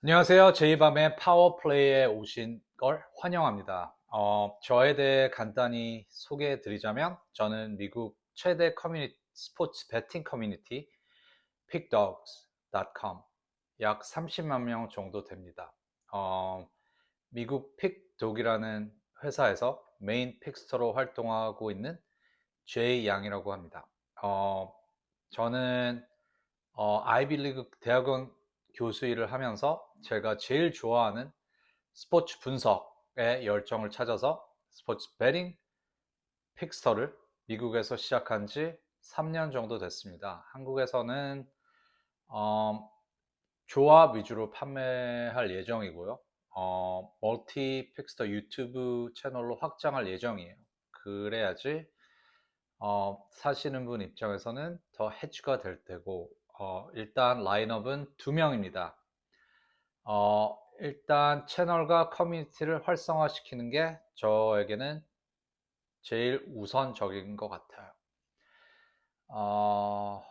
안녕하세요. 제이밤의 파워플레이에 오신 걸 환영합니다. 저에 대해 간단히 소개해 드리자면, 저는 미국 최대 스포츠 베팅 커뮤니티 pickdogs.com 약 30만 명 정도 됩니다. 어, 미국 픽독이라는 회사에서 메인 픽스터로 활동하고 있는 제이 양이라고 합니다. 어, 저는 아이비리그 대학원 교수 일을 하면서 제가 제일 좋아하는 스포츠 분석에 열정을 찾아서 스포츠 베팅 픽스터를 미국에서 시작한 지 3년 정도 됐습니다. 한국에서는 어, 조합 위주로 판매할 예정이고요. 멀티 픽스터 유튜브 채널로 확장할 예정이에요. 그래야지 사시는 분 입장에서는 더 해치가 될 테고, 일단 라인업은 두 명입니다. 일단 채널과 커뮤니티를 활성화시키는 게 저에게는 제일 우선적인 것 같아요. 어,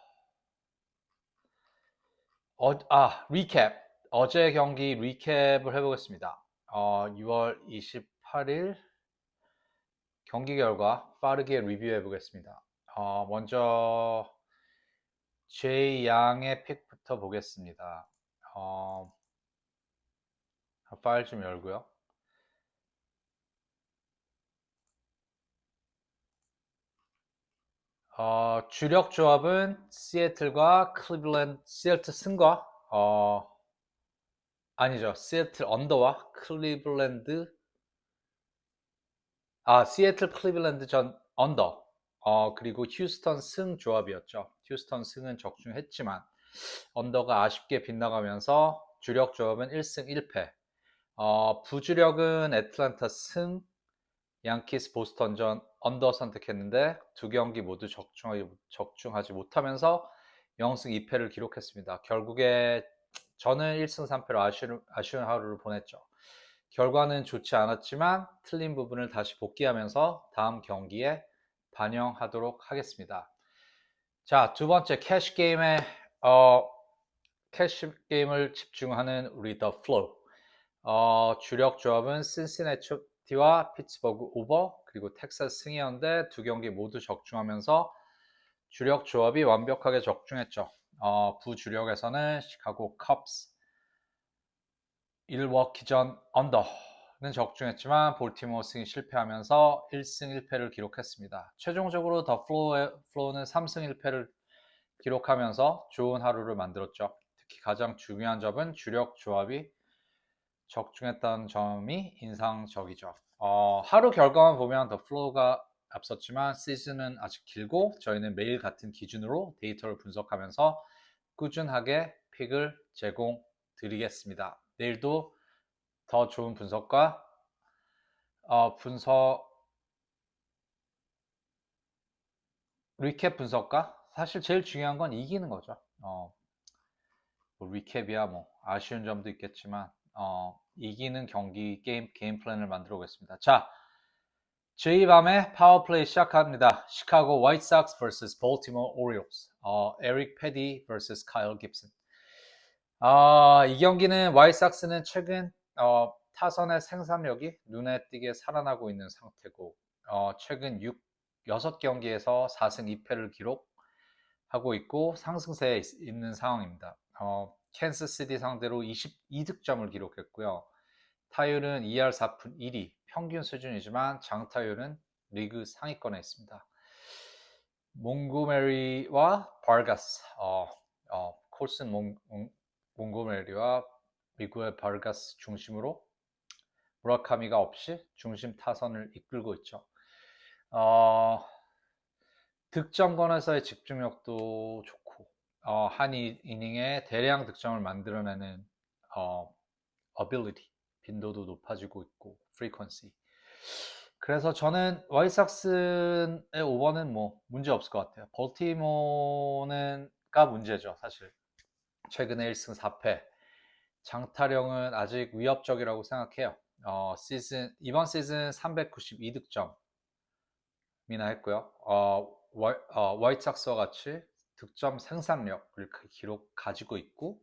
리캡. 어제 경기 리캡을 해보겠습니다. 6월 28일 경기 결과 빠르게 리뷰해 보겠습니다. 먼저 제이 양의 픽부터 보겠습니다. 어, 파일 좀 열고요. 주력 조합은 시애틀과 클리블랜드, 시애틀 승과, 아니죠. 시애틀 언더와 시애틀 클리블랜드 전 언더, 그리고 휴스턴 승 조합이었죠. 휴스턴 승은 적중했지만, 언더가 아쉽게 빗나가면서 주력 조합은 1승 1패, 부주력은 애틀란타 승, 양키스 보스턴전 언더 선택했는데 두 경기 모두 적중하지 못하면서 0승 2패를 기록했습니다. 결국에 저는 1승 3패로 아쉬운 하루를 보냈죠. 결과는 좋지 않았지만 틀린 부분을 다시 복귀하면서 다음 경기에 반영하도록 하겠습니다. 자, 두 번째 어, 캐시 게임을 집중하는 우리 더 플로우. 주력 조합은 신시내티와 피츠버그 오버 그리고 텍사스 승이었는데 두 경기 모두 적중하면서 주력 조합이 완벽하게 적중했죠. 부주력에서는 시카고 컵스, 일워키전 언더는 적중했지만 볼티모어 승이 실패하면서 1승 1패를 기록했습니다. 최종적으로 더 플로우는 3승 1패를 기록하면서 좋은 하루를 만들었죠. 특히 가장 중요한 점은 주력 조합이 적중했다는 점이 인상적이죠. 하루 결과만 보면 더 플로우가 앞섰지만 시즌은 아직 길고 저희는 매일 같은 기준으로 데이터를 분석하면서 꾸준하게 픽을 제공드리겠습니다. 내일도 더 좋은 분석과 분석 리캡 분석과 사실 제일 중요한 건 이기는 거죠. 뭐 리캡이야 뭐 아쉬운 점도 있겠지만 이기는 경기 게임 플랜을 만들어 보겠습니다. 자, 제2밤의 파워플레이 시작합니다. 시카고 화이트삭스 vs 볼티모어 오리올스. 에릭 패디 vs 카일 깁슨. 이 경기는 화이트삭스는 최근 타선의 생산력이 눈에 띄게 살아나고 있는 상태고 최근 6경기에서 4승 2패를 기록하고 있고 상승세에 있는 상황입니다. 캔스시티 상대로 22득점을 기록했고요. 타율은 2할 4푼 1위, 평균 수준이지만 장타율은 리그 상위권에 있습니다. 몽고메리와 바르가스, 콜슨 몽고메리와 미국의 바르가스 중심으로 무라카미가 없이 중심 타선을 이끌고 있죠. 득점권에서의 집중력도 좋고 한 이닝에 대량 득점을 만들어내는 ability, 빈도도 높아지고 있고 frequency. 그래서 저는 화이삭스의 오버는 뭐 문제 없을 것 같아요. 벌티모어는가 문제죠, 사실. 최근에 1승 4패. 장타령은 아직 위협적이라고 생각해요. 이번 시즌 392득점이나 했고요. 화이트삭스와 같이 득점 생산력을 가지고 있고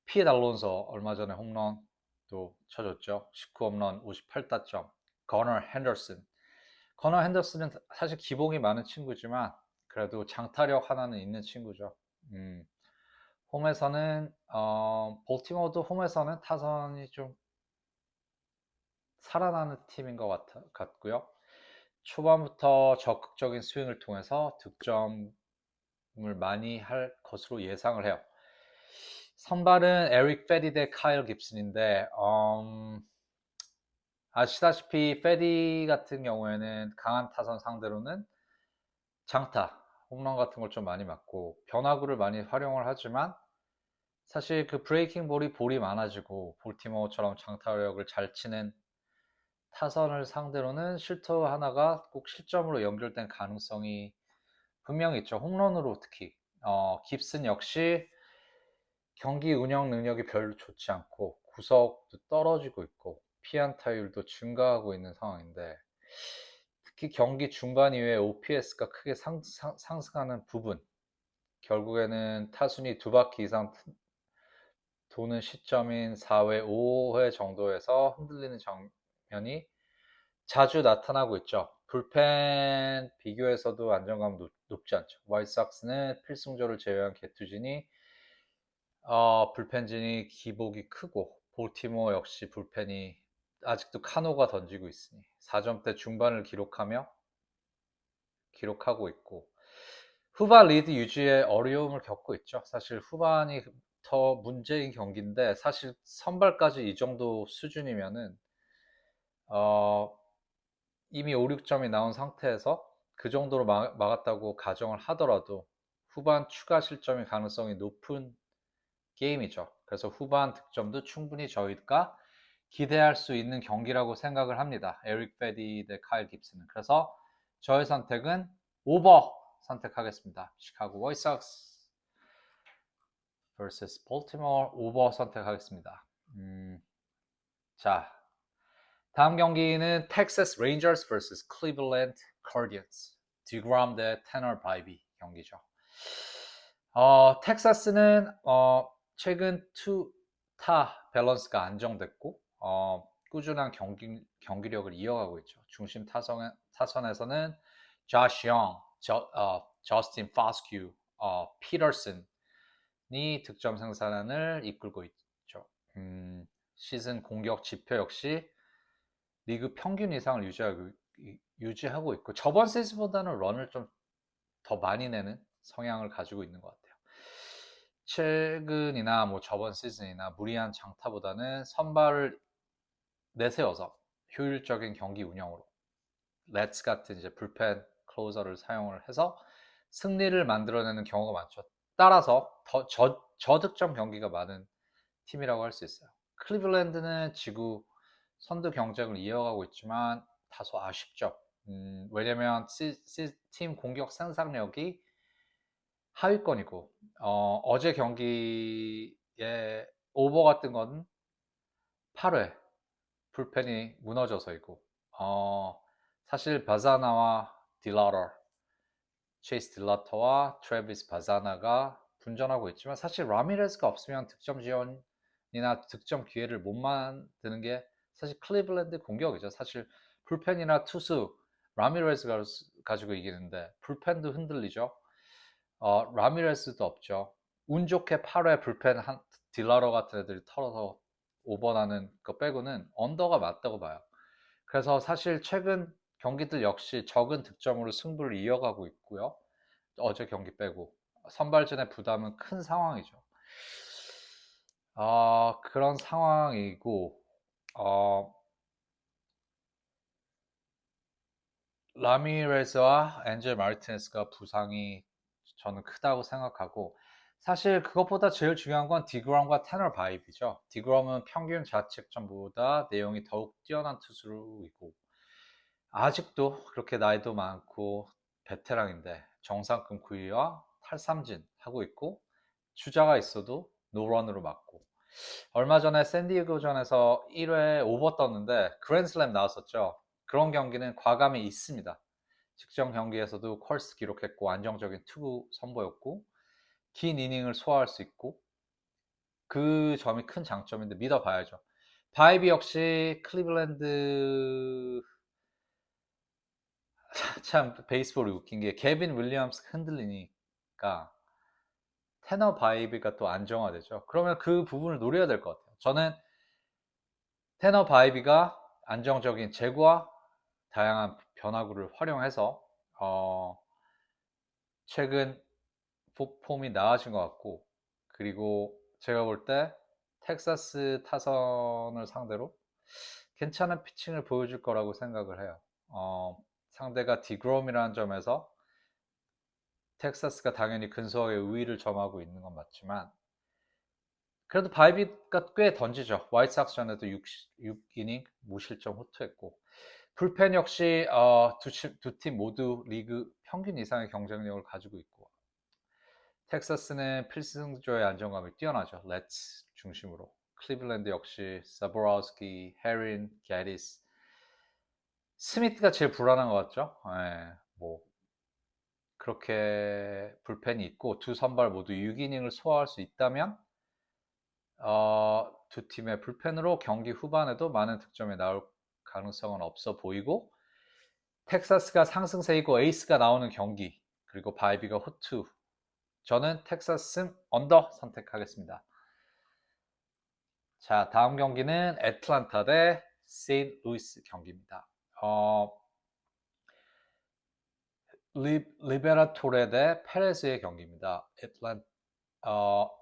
피에 알론소 얼마 전에 홈런도 쳐줬죠. 19홈런 58타점. 거너 핸더슨은 사실 기복이 많은 친구지만 그래도 장타력 하나는 있는 친구죠. 홈에서는 볼티모어도 홈에서는 타선이 좀 살아나는 팀인 것 같고요. 초반부터 적극적인 스윙을 통해서 득점을 많이 할 것으로 예상을 해요. 선발은 에릭 페디 대 카일 깁슨인데 아시다시피 페디 같은 경우에는 강한 타선 상대로는 장타, 홈런 같은 걸 좀 많이 맞고 변화구를 많이 활용을 하지만 사실 그 브레이킹 볼이 많아지고 볼티모어처럼 장타력을 잘 치는 타선을 상대로는 실투 하나가 꼭 실점으로 연결된 가능성이 분명히 있죠. 홈런으로 특히 깁슨 역시 경기 운영 능력이 별로 좋지 않고 구속도 떨어지고 있고 피안타율도 증가하고 있는 상황인데 특히 경기 중반 이후에 OPS가 크게 상승하는 부분 결국에는 타순이 두 바퀴 이상 도는 시점인 4회, 5회 정도에서 흔들리는 장면이 자주 나타나고 있죠. 불펜 비교에서도 안정감 높지 않죠. 화이트삭스는 필승조를 제외한 개투진이 불펜진이 기복이 크고 볼티모어 역시 불펜이 아직도 카노가 던지고 있으니 4점대 중반을 기록하고 있고 후반 리드 유지에 어려움을 겪고 있죠. 사실 후반이 더 문제인 경기인데 사실 선발까지 이 정도 수준이면은 이미 5, 6점이 나온 상태에서 그 정도로 막았다고 가정을 하더라도 후반 추가 실점의 가능성이 높은 게임이죠. 그래서 후반 득점도 충분히 저희가 기대할 수 있는 경기라고 생각을 합니다. 에릭 베디 대 카일 깁슨은. 그래서 저의 선택은 오버 선택하겠습니다. 시카고 화이트삭스 vs 볼티모어 오버 선택하겠습니다. 자, 다음 경기는 텍사스 레인저스 vs 클리블랜드 가디언스 디그람 대 테너 바이비 경기죠. 텍사스는 최근 투타 밸런스가 안정됐고 꾸준한 경기력을 이어가고 있죠. 중심 타선에서는 조시 영, 저스틴 파스큐, 피터슨이 득점 생산을 이끌고 있죠. 시즌 공격 지표 역시 리그 평균 이상을 유지하고 있고 저번 시즌보다는 런을 좀 더 많이 내는 성향을 가지고 있는 것 같아요. 최근이나 뭐 저번 시즌이나 무리한 장타보다는 선발을 내세워서 효율적인 경기 운영으로 렛츠 같은 이제 불펜 클로저를 사용을 해서 승리를 만들어내는 경우가 많죠. 따라서 더 저득점 경기가 많은 팀이라고 할 수 있어요. 클리블랜드는 지구 선두 경쟁을 이어가고 있지만 다소 아쉽죠. 왜냐면 팀 공격 생산력이 하위권이고 어제 경기에 오버 같은 건 8회 불펜이 무너져서이고 사실 바자나와 체이스 딜라터와 트래비스 바자나가 분전하고 있지만 사실 라미레스가 없으면 득점 지원이나 득점 기회를 못 만드는 게 사실 클리블랜드 공격이죠. 사실 불펜이나 투수 라미레스가 가지고 이기는데 불펜도 흔들리죠. 라미레스도 없죠. 운 좋게 8회 불펜 딜라러 같은 애들이 털어서 오버나는 거 빼고는 언더가 맞다고 봐요. 그래서 사실 최근 경기들 역시 적은 득점으로 승부를 이어가고 있고요. 어제 경기 빼고 선발진의 부담은 큰 상황이죠. 그런 상황이고 라미레스와 엔젤 마르티네스가 부상이 저는 크다고 생각하고 사실 그것보다 제일 중요한 건 디그럼과 테너 바이비죠. 디그럼은 평균 자책점보다 내용이 더욱 뛰어난 투수이고 아직도 그렇게 나이도 많고 베테랑인데 정상급 구위와 탈삼진 하고 있고 주자가 있어도 노런으로 맞고 얼마 전에 샌디에고전에서 1회 오버 떴는데 그랜드슬램 나왔었죠. 그런 경기는 과감히 있습니다. 직전 경기에서도 컬스 기록했고 안정적인 투구 선보였고 긴 이닝을 소화할 수 있고 그 점이 큰 장점인데 믿어봐야죠. 바이비 역시 클리블랜드 참 베이스볼이 웃긴 게 개빈 윌리엄스 흔들리니까 테너 바이비가 또 안정화되죠. 그러면 그 부분을 노려야 될 것 같아요. 저는 테너 바이비가 안정적인 제구와 다양한 변화구를 활용해서 최근 폼이 나아진 것 같고, 그리고 제가 볼 때 텍사스 타선을 상대로 괜찮은 피칭을 보여줄 거라고 생각을 해요. 상대가 디그롬이라는 점에서 텍사스가 당연히 근소하게 우위를 점하고 있는 건 맞지만, 그래도 바이비가 꽤 던지죠. 화이트삭스전에도 6이닝 무실점 호투했고, 불펜 역시 두 팀 모두 리그 평균 이상의 경쟁력을 가지고 있고, 텍사스는 필승조의 안정감이 뛰어나죠. 렛츠 중심으로. 클리블랜드 역시 사보라우스키, 헤린, 게리스, 스미트가 제일 불안한 것 같죠. 예, 뭐 그렇게 불펜이 있고 두 선발 모두 6이닝을 소화할 수 있다면 두 팀의 불펜으로 경기 후반에도 많은 득점이 나올 가능성은 없어 보이고, 텍사스가 상승세이고 에이스가 나오는 경기, 그리고 바이비가 호투, 저는 텍사스 언더 선택하겠습니다. 자, 다음 경기는 애틀란타 대 세인트루이스 경기입니다. 리베라토레 대 페레즈의 경기입니다.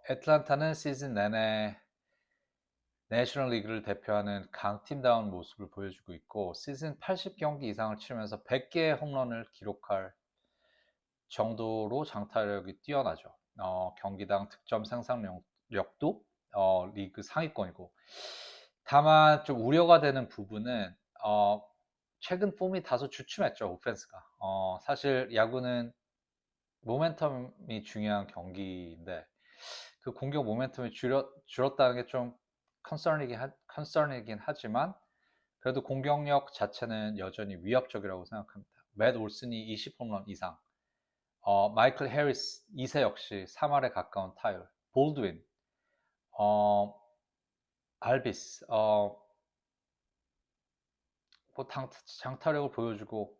애틀란타는 시즌 내내 내셔널리그를 대표하는 강팀다운 모습을 보여주고 있고, 시즌 80경기 이상을 치르면서 100개의 홈런을 기록할 정도로 장타력이 뛰어나죠. 경기당 득점 생산력도 리그 상위권이고, 다만 좀 우려가 되는 부분은 최근 폼이 다소 주춤했죠. 오펜스가. 사실 야구는 모멘텀이 중요한 경기인데, 그 공격 모멘텀이 줄었다는 게 좀 컨서닝이긴 하지만, 그래도 공격력 자체는 여전히 위협적이라고 생각합니다. 맷 올슨이 20홈런 이상, 마이클 해리스 2세 역시 3할에 가까운 타율, 볼드윈, 어, 알비스, 뭐 장타력을 보여주고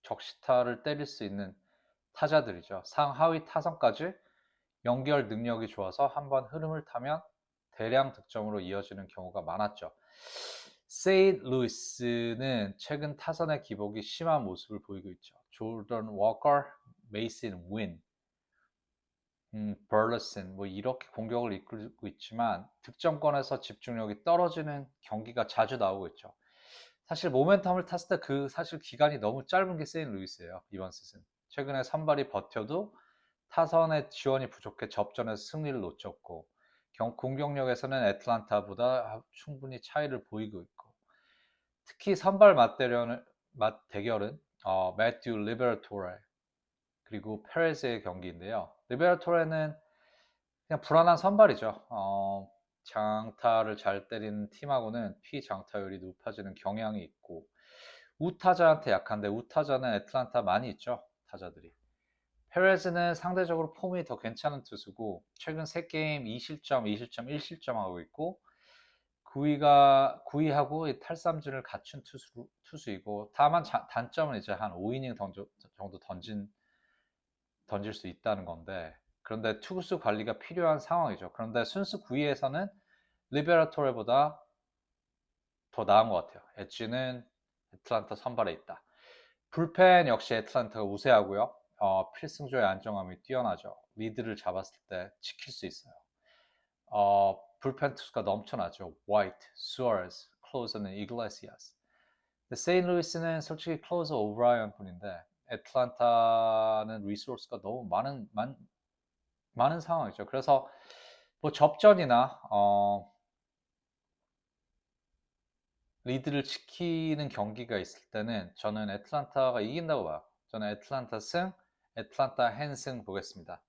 적시타를 때릴 수 있는 타자들이죠. 상하위 타선까지 연결 능력이 좋아서 한번 흐름을 타면 대량 득점으로 이어지는 경우가 많았죠. 세인트루이스는 최근 타선의 기복이 심한 모습을 보이고 있죠. 조던 워커, 메이슨 윈, 벌러슨 뭐 이렇게 공격을 이끌고 있지만 득점권에서 집중력이 떨어지는 경기가 자주 나오고 있죠. 사실 모멘텀을 탔을 때 그 사실 기간이 너무 짧은 게 세인트루이스예요. 이번 시즌. 최근에 선발이 버텨도 타선의 지원이 부족해 접전에서 승리를 놓쳤고, 공격력에서는 애틀란타보다 충분히 차이를 보이고 있고, 특히 선발 맞대결은 매튜 리베라토레 그리고 페레즈의 경기인데요. 리베라토레는 그냥 불안한 선발이죠. 장타를 잘 때리는 팀하고는 피장타율이 높아지는 경향이 있고, 우타자한테 약한데 우타자는 애틀란타 많이 있죠. 타자들이. 페레즈는 상대적으로 폼이 더 괜찮은 투수고 최근 3게임 2실점, 2실점, 1실점 하고 있고, 9위하고 탈삼진을 갖춘 투수이고, 다만 단점은 이제 한 5이닝 정도 던질 수 있다는 건데, 그런데 투수 관리가 필요한 상황이죠. 그런데 순수 9위에서는 리베라토레보다 더 나은 것 같아요. 엣지는 애틀란타 선발에 있다. 불펜 역시 애틀란타가 우세하고요. 필승조의 안정감이 뛰어나죠. 리드를 잡았을 때 지킬 수 있어요. 불펜 투수가 넘쳐나죠. 화이트, 수아레스, 클로저는 이글레시아스. 세인트루이스는 솔직히 클로저 오브라이언 뿐인데, 애틀란타는 리소스가 너무 많은 상황이죠. 그래서 뭐 접전이나 리드를 지키는 경기가 있을 때는 저는 애틀란타가 이긴다고 봐요. 저는 애틀란타 승, 애틀란타 헨승 보겠습니다.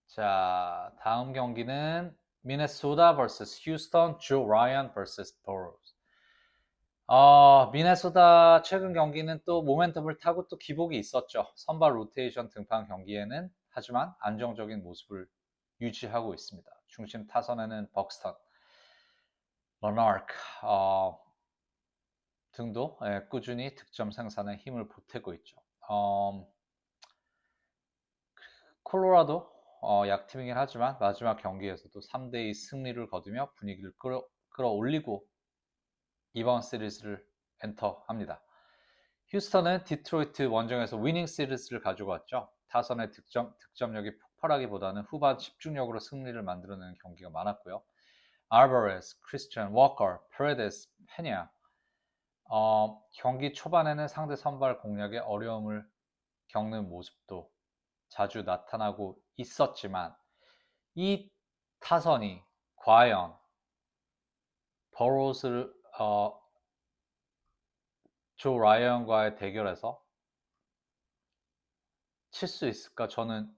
자, 다음 경기는 미네소타 vs 휴스턴, 조 라이언 vs 버로스. 미네소타 최근 경기는 또 모멘텀을 타고 또 기복이 있었죠. 선발 로테이션 등판 경기에는 하지만 안정적인 모습을 유지하고 있습니다. 중심 타선에는 벅스턴, 러너크 등도 꾸준히 득점 생산에 힘을 보태고 있죠. 콜로라도 약팀이긴 하지만 마지막 경기에서도 3대2 승리를 거두며 분위기를 끌어올리고 이번 시리즈를 엔터합니다. 휴스턴은 디트로이트 원정에서 위닝 시리즈를 가지고 왔죠. 타선의 득점력이 폭발하기보다는 후반 집중력으로 승리를 만들어내는 경기가 많았고요. 알바레스, 크리스티안 워커, 페레데스, 페냐 경기 초반에는 상대 선발 공략에 어려움을 겪는 모습도 자주 나타나고 있었지만 이 타선이 과연 버로우스를 조 라이언과의 대결에서 칠 수 있을까? 저는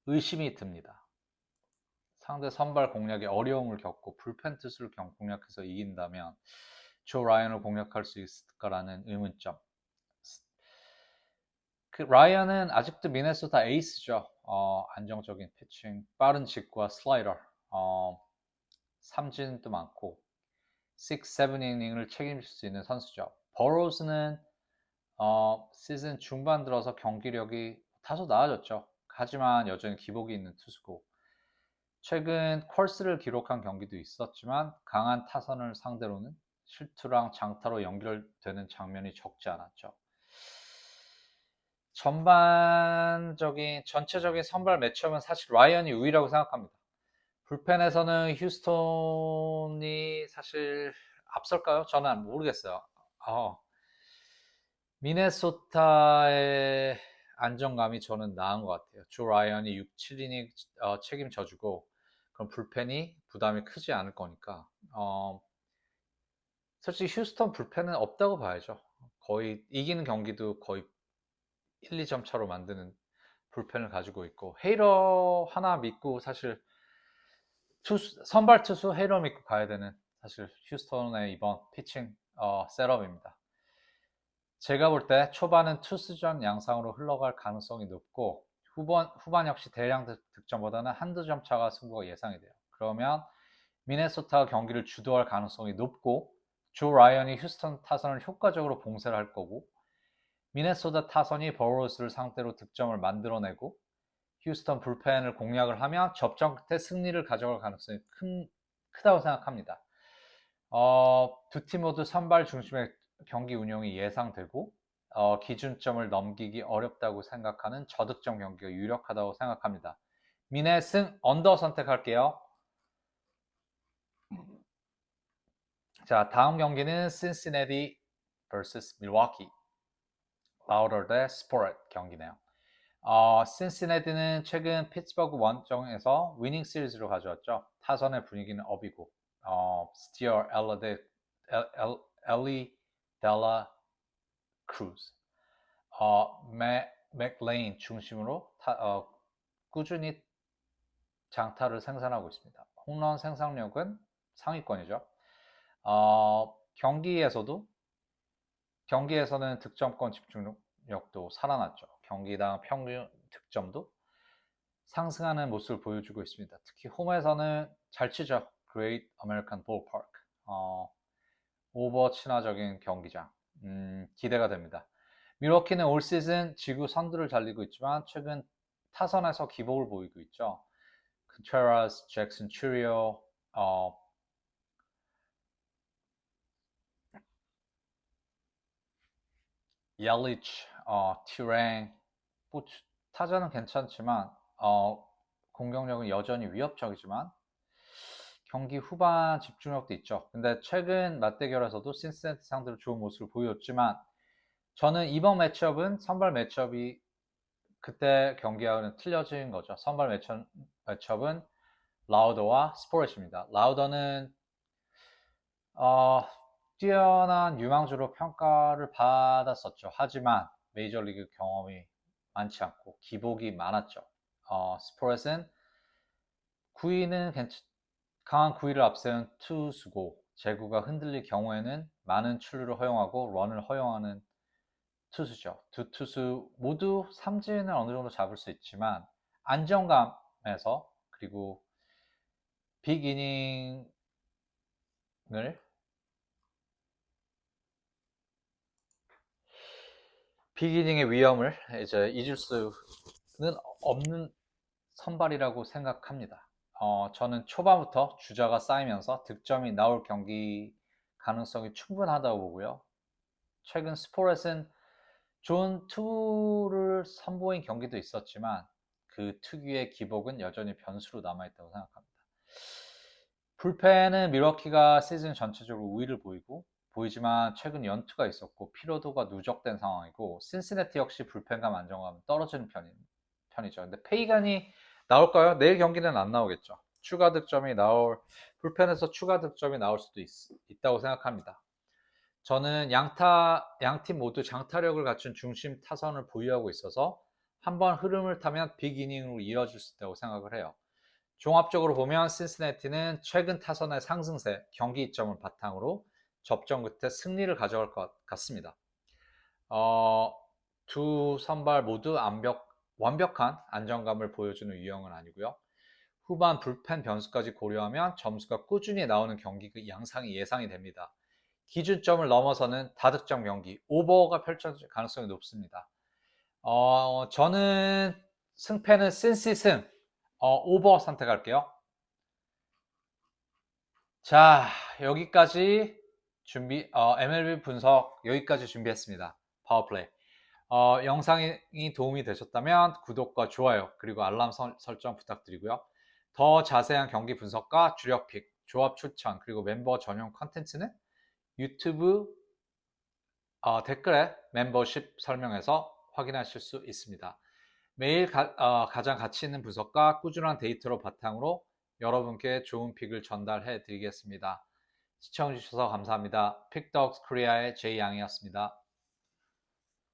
의심이 듭니다. 상대 선발 공략에 어려움을 겪고 불펜 투수를 공략해서 이긴다면 조 라이언을 공략할 수 있을까라는 의문점. 라이언은 아직도 미네소타 에이스죠. 안정적인 피칭, 빠른 직구와 슬라이더, 삼진도 많고 6, 7이닝을 책임질 수 있는 선수죠. 버로우스는 시즌 중반 들어서 경기력이 다소 나아졌죠. 하지만 여전히 기복이 있는 투수고 최근 콜스를 기록한 경기도 있었지만 강한 타선을 상대로는 실투랑 장타로 연결되는 장면이 적지 않았죠. 전체적인 선발 매치업은 사실 라이언이 우위라고 생각합니다. 불펜에서는 휴스턴이 사실 앞설까요? 저는 모르겠어요. 미네소타의 안정감이 저는 나은 것 같아요. 조 라이언이 6, 7이닝 책임져주고 그럼 불펜이 부담이 크지 않을 거니까 솔직히 휴스턴 불펜은 없다고 봐야죠. 거의 이기는 경기도 거의 1, 2점 차로 만드는 불펜을 가지고 있고 헤이러 하나 믿고 사실 선발 투수 헤이러 믿고 가야 되는 사실 휴스턴의 이번 피칭 셋업입니다. 제가 볼 때 초반은 투수전 양상으로 흘러갈 가능성이 높고 후반 역시 대량 득점보다는 한두 점 차가 승부가 예상이 돼요. 그러면 미네소타가 경기를 주도할 가능성이 높고 조 라이언이 휴스턴 타선을 효과적으로 봉쇄를 할 거고 미네소타 타선이 버로우스를 상대로 득점을 만들어내고 휴스턴 불펜을 공략을 하면 접전 끝에 승리를 가져갈 가능성이 크다고 생각합니다. 두 팀 모두 선발 중심의 경기 운영이 예상되고 기준점을 넘기기 어렵다고 생각하는 저득점 경기가 유력하다고 생각합니다. 미네 승 언더 선택할게요. 자, 다음 경기는 신시내티 vs 밀워키 라우더 대 스포렛 경기네요. 신시내티는 최근 피츠버그 원정에서 위닝 시리즈로 가져왔죠. 타선의 분위기는 업이고 스티어 엘리 델라 크루즈 맥레인 중심으로 꾸준히 장타를 생산하고 있습니다. 홈런 생산력은 상위권이죠. 경기에서는 득점권 집중력도 살아났죠. 경기당 평균 득점도 상승하는 모습을 보여주고 있습니다. 특히 홈에서는 잘 치죠. Great American Ballpark. 오버 친화적인 경기장. 기대가 됩니다. 밀워키는 올 시즌 지구 선두를 달리고 있지만 최근 타선에서 기복을 보이고 있죠. 컨트레라스, 잭슨 추리오, 얄리치, 튜랭 타자는 괜찮지만 공격력은 여전히 위협적이지만 경기 후반 집중력도 있죠. 근데 최근 맞대결에서도 신세티 상대로 좋은 모습을 보였지만 저는 이번 매치업은 선발 매치업이 그때 경기하고는 틀려진 거죠. 선발 매치업은 라우더와 스포렛입니다. 라우더는 뛰어난 유망주로 평가를 받았었죠. 하지만 메이저리그 경험이 많지 않고 기복이 많았죠. 스포렛은 9위는 강한 구위를 앞세운 투수고 제구가 흔들릴 경우에는 많은 출루를 허용하고 런을 허용하는 투수죠. 두 투수 모두 삼진을 어느 정도 잡을 수 있지만 안정감에서 그리고 빅이닝을 빅이닝의 위험을 이제 잊을 수는 없는 선발이라고 생각합니다. 저는 초반부터 주자가 쌓이면서 득점이 나올 경기 가능성이 충분하다고 보고요. 최근 스포렛은 좋은 투구를 선보인 경기도 있었지만 그 특유의 기복은 여전히 변수로 남아있다고 생각합니다. 불펜은 밀워키가 시즌 전체적으로 우위를 보이지만 최근 연투가 있었고 피로도가 누적된 상황이고 신시내티 역시 불펜감 안정감은 떨어지는 편이죠. 근데 페이간이 나올까요? 내일 경기는 안 나오겠죠. 불펜에서 추가 득점이 나올 수도 있다고 생각합니다. 저는 양팀 모두 장타력을 갖춘 중심 타선을 보유하고 있어서 한번 흐름을 타면 빅이닝으로 이어질 수 있다고 생각을 해요. 종합적으로 보면 신시내티는 최근 타선의 상승세, 경기 이점을 바탕으로 접전 끝에 승리를 가져갈 것 같습니다. 두 선발 모두 완벽한 안정감을 보여주는 유형은 아니고요. 후반 불펜 변수까지 고려하면 점수가 꾸준히 나오는 경기 양상이 예상이 됩니다. 기준점을 넘어서는 다득점 경기, 오버가 펼쳐질 가능성이 높습니다. 저는 승패는 신시승, 오버 선택할게요. 자, 여기까지 MLB 분석 여기까지 준비했습니다. 파워플레이. 영상이 도움이 되셨다면 구독과 좋아요 그리고 알람 설정 부탁드리고요. 더 자세한 경기 분석과 주력픽, 조합 추천 그리고 멤버 전용 컨텐츠는 유튜브 댓글에 멤버십 설명에서 확인하실 수 있습니다. 매일 가장 가치 있는 분석과 꾸준한 데이터로 바탕으로 여러분께 좋은 픽을 전달해 드리겠습니다. 시청해주셔서 감사합니다. 픽덕스 코리아의 제이양이었습니다.